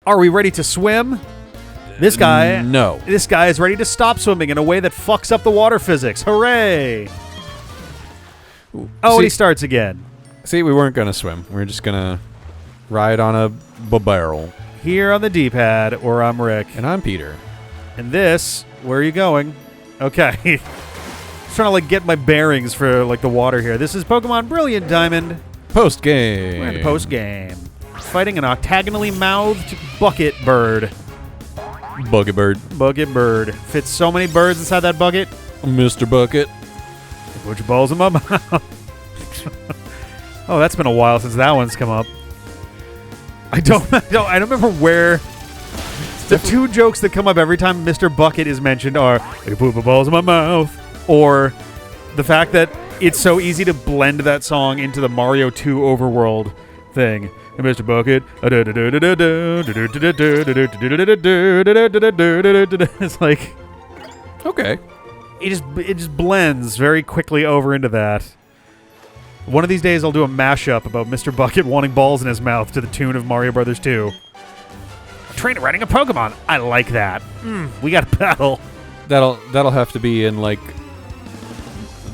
Are we ready to swim? This guy... No. This guy is ready to stop swimming in a way that fucks up the water physics. Hooray! Oh, and he starts again. See, we weren't going to swim. We were just going to ride on a barrel. Here on the D-pad, or I'm Rick. And I'm Peter. And this... Where are you going? Okay. Just trying to, like, get my bearings for, like, the water here. This is Pokemon Brilliant Diamond. Post-game. We're in the post-game. Fighting an octagonally mouthed bucket bird. Bucket bird. Bucket bird. Fits so many birds inside that bucket. Mr. Bucket. Put your balls in my mouth. Oh, that's been a while since that one's come up. I don't remember where. The two jokes that come up every time Mr. Bucket is mentioned are, I can put my balls in my mouth, or the fact that it's so easy to blend that song into the Mario 2 overworld thing. And Mr. Bucket. It's like, okay. it just blends very quickly over into that. One of these days I'll do a mashup about Mr. Bucket wanting balls in his mouth to the tune of Mario Brothers 2. Trainer riding a Pokemon. I like that. We got to battle. That'll have to be in like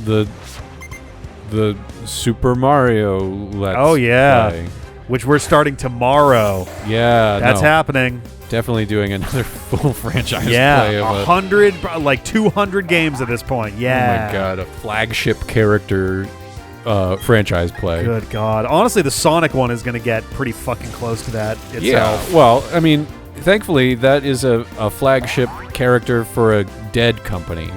the Super Mario Let's Play. Which we're starting tomorrow. Yeah, that's happening. Definitely doing another full franchise play of 100, like 200 games at this point. Yeah. Oh my god, a flagship character franchise play. Good God. Honestly, the Sonic one is going to get pretty fucking close to that itself. Yeah, well, I mean, thankfully, that is a flagship character for a dead company.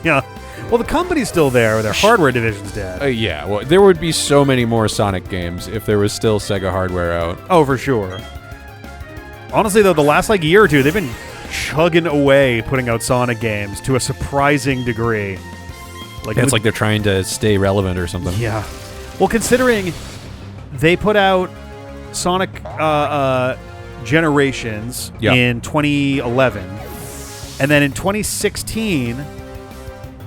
Yeah. Well, the company's still there. Their hardware division's dead. Yeah, well, there would be so many more Sonic games if there was still Sega hardware out. Oh, for sure. Honestly, though, the last year or two, they've been chugging away putting out Sonic games to a surprising degree. It's like they're trying to stay relevant or something. Yeah. Well, considering they put out Sonic Generations in 2011, and then in 2016...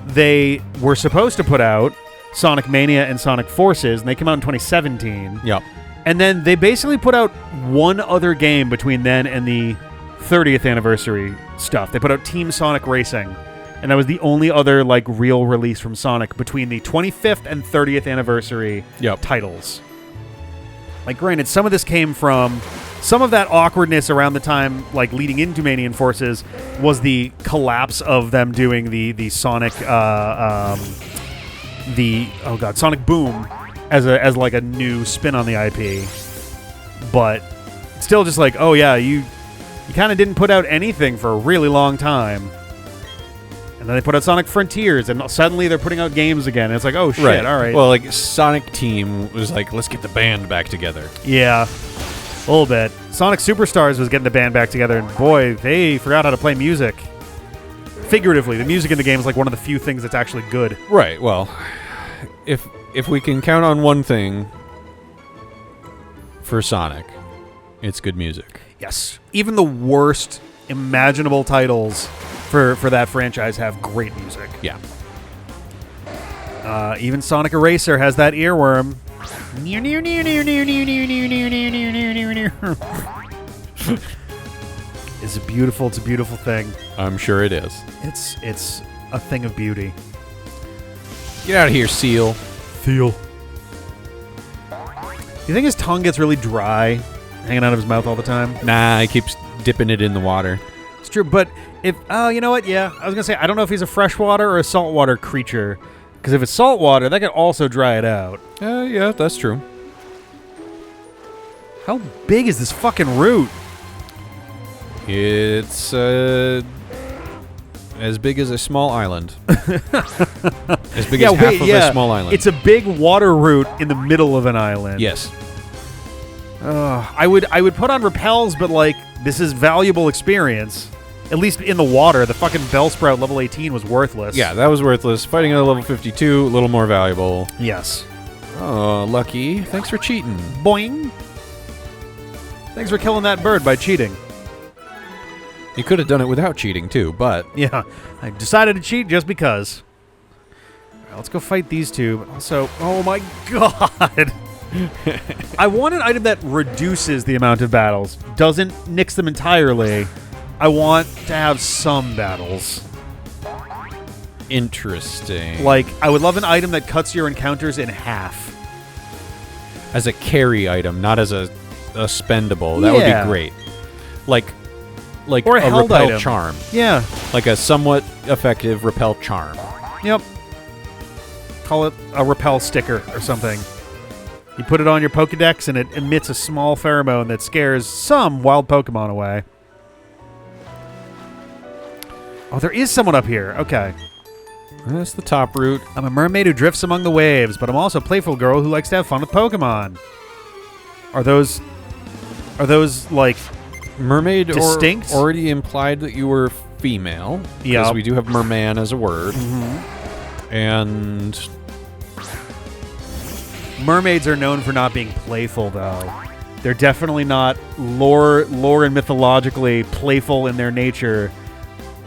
they were supposed to put out Sonic Mania and Sonic Forces, and they came out in 2017. Yep. And then they basically put out one other game between then and the 30th anniversary stuff. They put out Team Sonic Racing, and that was the only other real release from Sonic between the 25th and 30th anniversary titles. Granted, some of this came from... Some of that awkwardness around the time, leading into Mania and Forces, was the collapse of them doing the Sonic, Sonic Boom as a new spin on the IP. But still, just you kind of didn't put out anything for a really long time. And then they put out Sonic Frontiers, and suddenly they're putting out games again. And it's like, oh shit, all right. Well, Sonic Team was let's get the band back together. Yeah. A little bit. Sonic Superstars was getting the band back together, and boy, they forgot how to play music. Figuratively, the music in the game is one of the few things that's actually good. Right, well, if we can count on one thing for Sonic, it's good music. Yes. Even the worst imaginable titles for that franchise have great music. Yeah. Even Sonic Eraser has that earworm. It's a beautiful thing. I'm sure it is. It's a thing of beauty. Get out of here, Seal. Seal. You think his tongue gets really dry, hanging out of his mouth all the time? Nah, he keeps dipping it in the water. It's true, but if... Oh, you know what? Yeah, I was going to say, I don't know if he's a freshwater or a saltwater creature. Because if it's salt water, that could also dry it out. Yeah, that's true. How big is this fucking root? It's as big as a small island. As big as half of a small island. It's a big water root in the middle of an island. Yes. I would put on repels, but this is valuable experience. At least in the water, the fucking Bellsprout level 18 was worthless. Yeah, that was worthless. Fighting at a level 52, a little more valuable. Yes. Oh, Lucky. Thanks for cheating. Boing. Thanks for killing that bird by cheating. You could have done it without cheating, too, but... Yeah, I decided to cheat just because. All right, let's go fight these two. But also, oh my god! I want an item that reduces the amount of battles, doesn't nix them entirely. I want to have some battles. Interesting. Like, I would love an item that cuts your encounters in half. As a carry item, not as a spendable. That would be great. Like or a held repel item. charm. Yeah. Like a somewhat effective repel charm. Yep. Call it a repel sticker or something. You put it on your Pokedex and it emits a small pheromone that scares some wild Pokemon away. Oh, there is someone up here. Okay. That's the top route. I'm a mermaid who drifts among the waves, but I'm also a playful girl who likes to have fun with Pokemon. Are those like Mermaid distinct? Already implied that you were female. Yeah. Because we do have merman as a word. Mm-hmm. And mermaids are known for not being playful, though. They're definitely not lore and mythologically playful in their nature.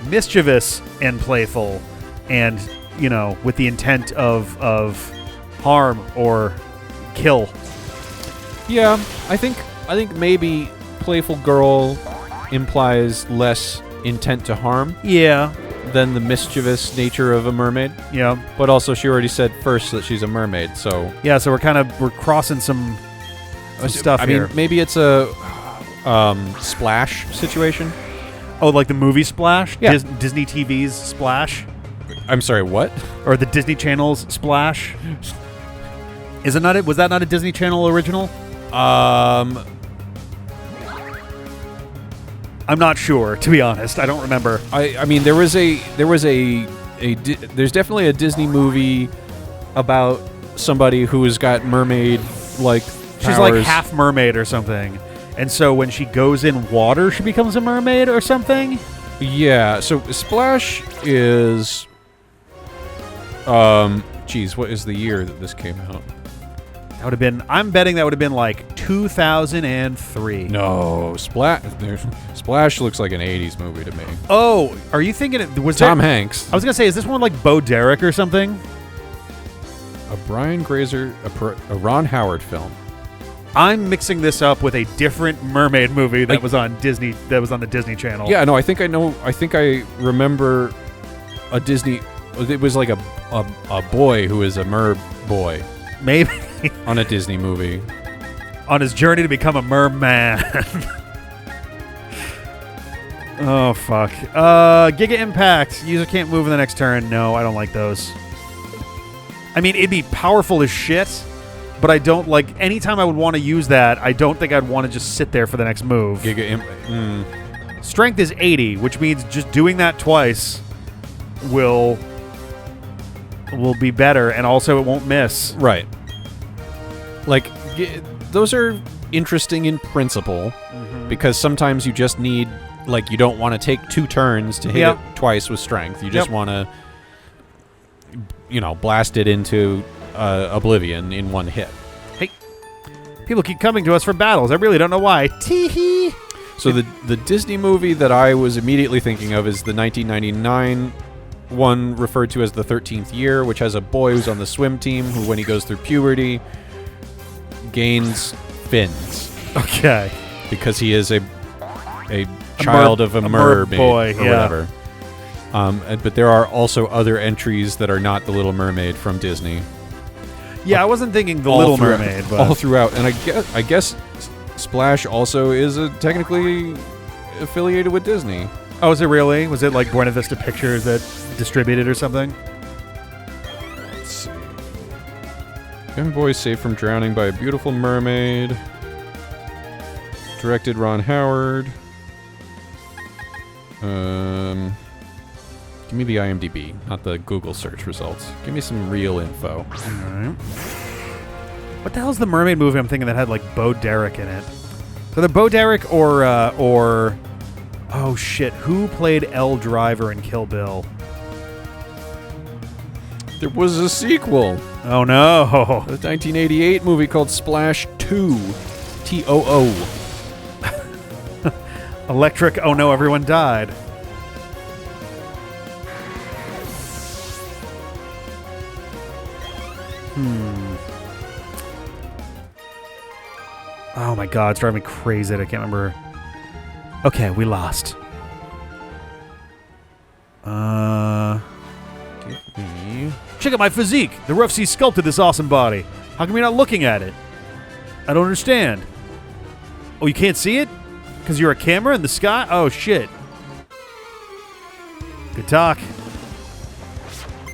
Mischievous and playful, and with the intent of harm or kill. Yeah, I think maybe playful girl implies less intent to harm. Yeah. Than the mischievous nature of a mermaid. Yeah. But also she already said first that she's a mermaid, so yeah, so we're crossing some stuff here. I mean, maybe it's a Splash situation. Oh, like the movie Splash? Yeah. Disney TV's Splash? I'm sorry, what? Or the Disney Channel's Splash? Was that not a Disney Channel original? I'm not sure, to be honest. I don't remember. I mean, there's definitely a Disney movie about somebody who's got mermaid like powers. She's like half mermaid or something. And so when she goes in water, she becomes a mermaid or something? Yeah, so Splash is geez, what is the year that this came out? That would have been, I'm betting that would have been like 2003. No, Splash looks like an 80s movie to me. Oh, are you thinking was Tom Hanks? I was going to say, is this one like Bo Derek or something? A Brian Grazer, a Ron Howard film. I'm mixing this up with a different mermaid movie that was on Disney, that was on the Disney Channel. Yeah, no, I think I remember a Disney. It was like a boy who is a mer boy. Maybe. On a Disney movie. On his journey to become a merman. Oh, fuck. Giga Impact. User can't move in the next turn. No, I don't like those. I mean, it'd be powerful as shit, but I don't like... Anytime I would want to use that, I don't think I'd want to just sit there for the next move. Strength is 80, which means just doing that twice will be better, and also it won't miss. Right. Like, those are interesting in principle, because sometimes you just need, like, you don't want to take 2 turns to hit it twice with strength. You just want to, blast it into oblivion in one hit. Hey, people keep coming to us for battles. I really don't know why. Tee-hee. So the Disney movie that I was immediately thinking of is the 1999 one referred to as The 13th Year, which has a boy who's on the swim team who, when he goes through puberty, gains fins. Okay. Because he is a child of a mermaid boy, or whatever. But there are also other entries that are not The Little Mermaid from Disney. Yeah, I wasn't thinking The Little Mermaid, but all throughout. And I guess Splash also is technically affiliated with Disney. Oh, is it really? Was it like Buena Vista Pictures that distributed or something? Let's see. Young boy saved from drowning by a beautiful mermaid. Directed Ron Howard. Give me the IMDb, not the Google search results. Give me some real info. All right. What the hell's the mermaid movie I'm thinking that had like Bo Derek in it? So the Bo Derek or oh shit, who played Elle Driver in Kill Bill? There was a sequel. Oh no. A 1988 movie called Splash 2. TOO. Electric, oh no, everyone died. Oh my god, it's driving me crazy. I can't remember. Okay, we lost. Give me... Check out my physique. The Rough Sea sculpted this awesome body. How come you're not looking at it? I don't understand. Oh, you can't see it? Because you're a camera in the sky? Oh, shit. Good talk.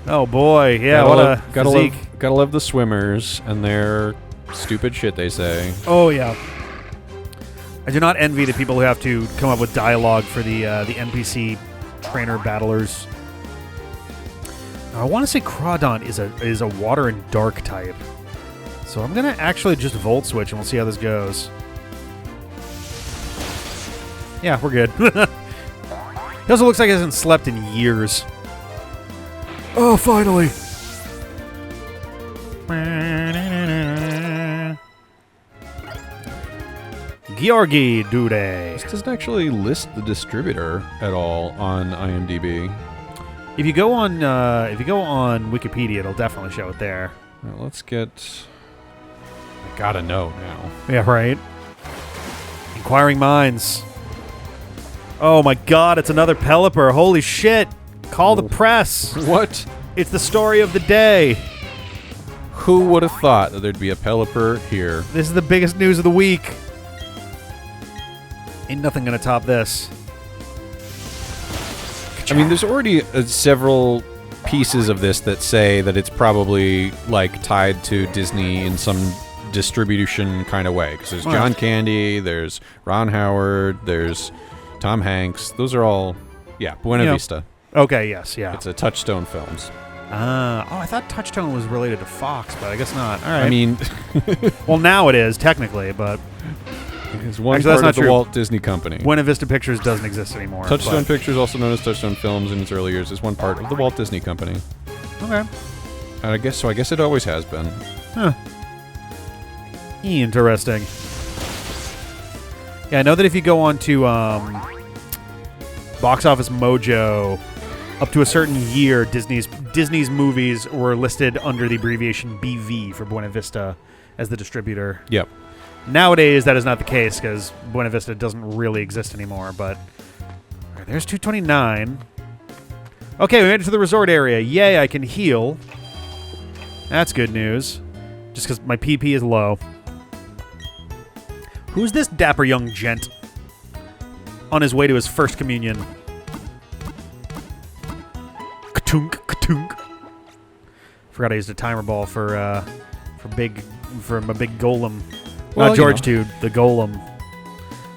Oh, boy. Yeah, what a physique. Gotta love the swimmers and their stupid shit they say. Oh, yeah. I do not envy the people who have to come up with dialogue for the NPC trainer battlers. I want to say Crawdont is a water and dark type. So I'm going to actually just Volt Switch and we'll see how this goes. Yeah, we're good. He also looks like he hasn't slept in years. Oh, finally. Georgi Dude. This doesn't actually list the distributor at all on IMDb. If you go on Wikipedia, it'll definitely show it there. Well, let's get... I gotta know now. Yeah, right. Inquiring Minds. Oh my god, it's another Pelipper. Holy shit. Call the press. What? It's the story of the day. Who would have thought that there'd be a Pelipper here? This is the biggest news of the week. Ain't nothing gonna top this. I mean, there's already several pieces of this that say that it's probably, like, tied to Disney in some distribution kind of way. Because there's John Candy, there's Ron Howard, there's Tom Hanks. Those are all, yeah, Buena Vista. Okay, yes, yeah. It's a Touchstone Films. I thought Touchstone was related to Fox, but I guess not. All right. I mean... well, now it is, technically, but... It's one Actually, part that's of not the true. Walt Disney Company. Buena Vista Pictures doesn't exist anymore. Touchstone Pictures, also known as Touchstone Films in its early years, is one part of the Walt Disney Company. Okay. And I guess it always has been. Huh. Interesting. Yeah, I know that if you go on to Box Office Mojo, up to a certain year, Disney's movies were listed under the abbreviation BV for Buena Vista as the distributor. Yep. Nowadays, that is not the case because Buena Vista doesn't really exist anymore, but there's 229. Okay, we made it to the resort area. Yay, I can heal. That's good news. Just because my PP is low. Who's this dapper young gent on his way to his first communion? Ka-tunk, ka-tunk. Forgot I used a timer ball for my big golem. Well, Not George Dude, the golem.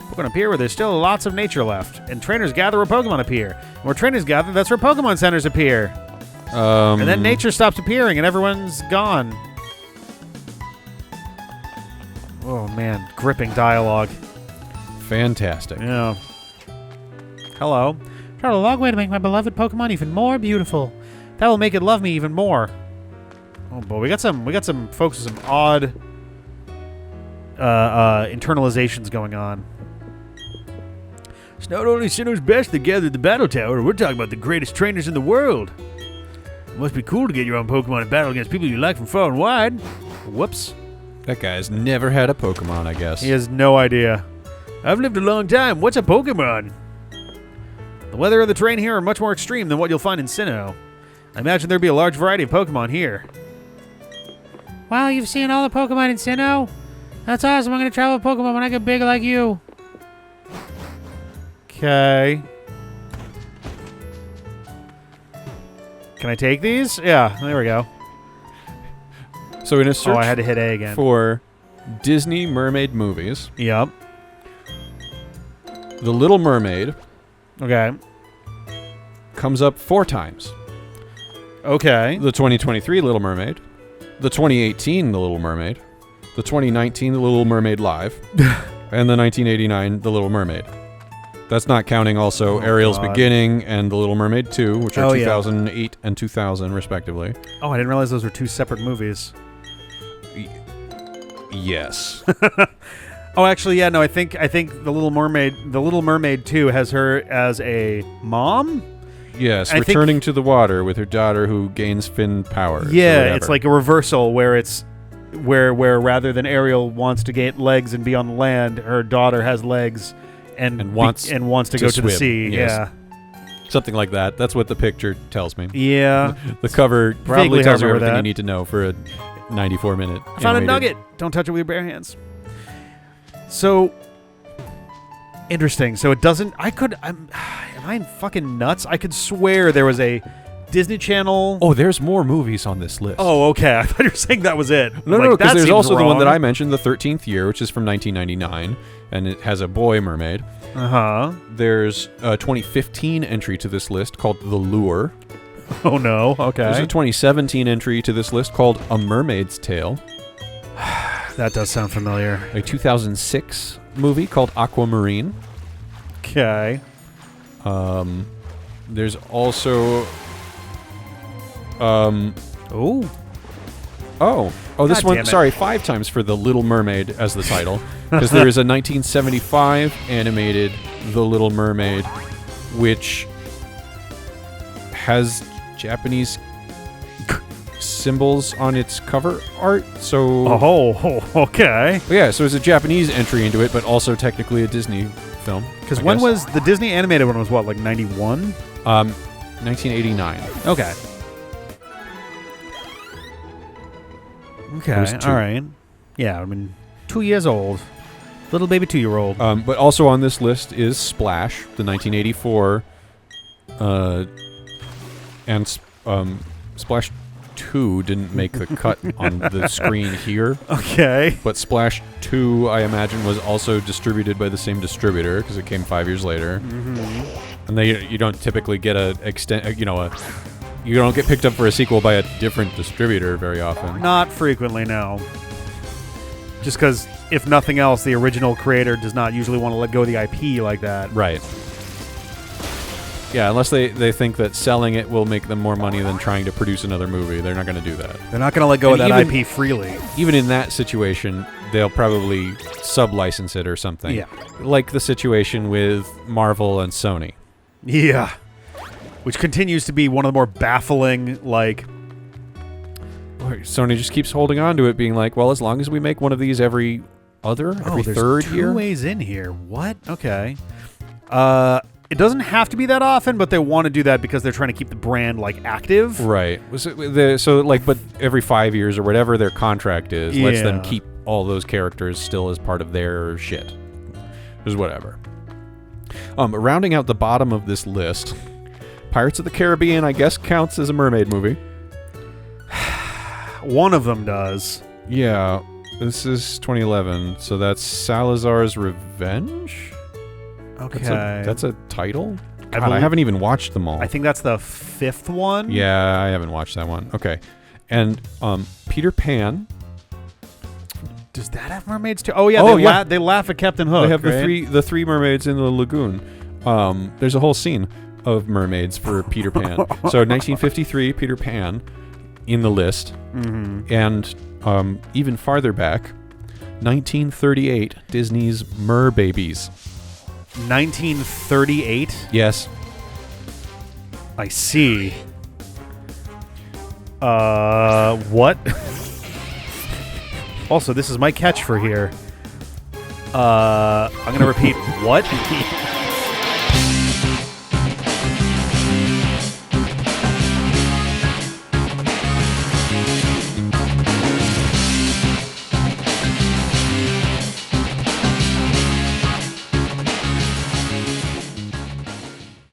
Pokemon appear where there's still lots of nature left, and trainers gather where Pokemon appear. And where trainers gather, that's where Pokemon centers appear. And then nature stops appearing, and everyone's gone. Oh man, gripping dialogue. Fantastic. Yeah. Hello. Travel a long way to make my beloved Pokemon even more beautiful. That will make it love me even more. Oh boy, we got some folks with some odd internalizations going on. It's not only Sinnoh's best that gathered the battle tower, we're talking about the greatest trainers in the world. It must be cool to get your own Pokemon and battle against people you like from far and wide. Whoops. That guy's never had a Pokemon, I guess. He has no idea. I've lived a long time. What's a Pokemon? The weather and the terrain here are much more extreme than what you'll find in Sinnoh. I imagine there'd be a large variety of Pokemon here. Wow, you've seen all the Pokemon in Sinnoh? That's awesome. I'm going to travel with Pokemon when I get big like you. Okay. Can I take these? Yeah, there we go. So in a search I had to hit A again. for Disney mermaid movies, Yep. The Little Mermaid Okay. comes up 4 times. Okay. The 2023 Little Mermaid, the 2018 The Little Mermaid, the 2019 The Little Mermaid Live, and the 1989 The Little Mermaid. That's not counting also Ariel's God. Beginning and The Little Mermaid 2, which are Oh, yeah. 2008 and 2000 respectively. Oh, I didn't realize those were 2 separate movies. Yes. Oh, actually, yeah, no, I think The Little Mermaid 2 has her as a mom? Yes, I think- returning to the water with her daughter who gains fin powers. or Yeah, whatever. it's like a reversal where it's where rather than Ariel wants to get legs and be on the land, her daughter has legs and wants to go to the sea. Yes. Yeah. Something like that. That's what the picture tells me. Yeah. The cover probably Vaguely tells you remember everything that. you need to know for a 94-minute. I found a nugget. Don't touch it with your bare hands. So interesting. So it doesn't. Am I fucking nuts? I could swear there was a Disney Channel. Oh, there's more movies on this list. Oh, okay. I thought you were saying that was it. No, because there's also the one that I. I mentioned, The 13th Year, which is from 1999, and it has a boy mermaid. Uh-huh. There's a 2015 entry to this list called The Lure. Oh, no. Okay. There's a 2017 entry to this list called A Mermaid's Tale. That does sound familiar. A 2006 movie called Aquamarine. Okay. There's also... Oh, this God one, damn it. sorry, 5 times for The Little Mermaid as the title. Because there is a 1975 animated The Little Mermaid, which has Japanese symbols on its cover art. So, okay. yeah, so it's a Japanese entry into it, but also technically a Disney film. Because when was the Disney animated one? Was what, like 91? 1989. Okay. Okay. was 2. All right. Yeah, I mean, 2 years old. Little baby 2-year-old. But also on this list is Splash, the 1984, and Splash 2 didn't make the cut on the screen here. Okay. But Splash 2, I imagine, was also distributed by the same distributor because it came 5 years later. Mm-hmm. And you don't typically get you don't get picked up for a sequel by a different distributor very often. Not frequently, no. Just because, if nothing else, the original creator does not usually want to let go of the IP like that. Right. Yeah, unless they think that selling it will make them more money than trying to produce another movie. They're not going to do that. They're not going to let go of that even- IP freely. Even in that situation, they'll probably sub-license it or something. Yeah. Like the situation with Marvel and Sony. Yeah. Which continues to be one of the more baffling, like... Sony just keeps holding on to it, being like, well, as long as we make one of these every there's third 2 year. ways in here. What? Okay. It doesn't have to be that often, but they want to do that because they're trying to keep the brand, like, active. Right. But every 5 years or whatever their contract is, lets them keep all those characters still as part of their shit. Just whatever. Rounding out the bottom of this list, Pirates of the Caribbean, I guess, counts as a mermaid movie. One of them does. Yeah. This is 2011, so that's Salazar's Revenge? Okay. That's a title? God, believe- I haven't even watched them all. I think that's the 5th one. Yeah, I haven't watched that one. Okay. And Peter Pan. Does that have mermaids too? Oh, yeah. They laugh at Captain Hook. They have right? the three mermaids in the lagoon. There's a whole scene of mermaids for Peter Pan. So 1953, Peter Pan in the list. Mm-hmm. And even farther back, 1938, Disney's Mer Babies. 1938? Yes. I see. What? Also, this is my catch for here. I'm going to repeat, what?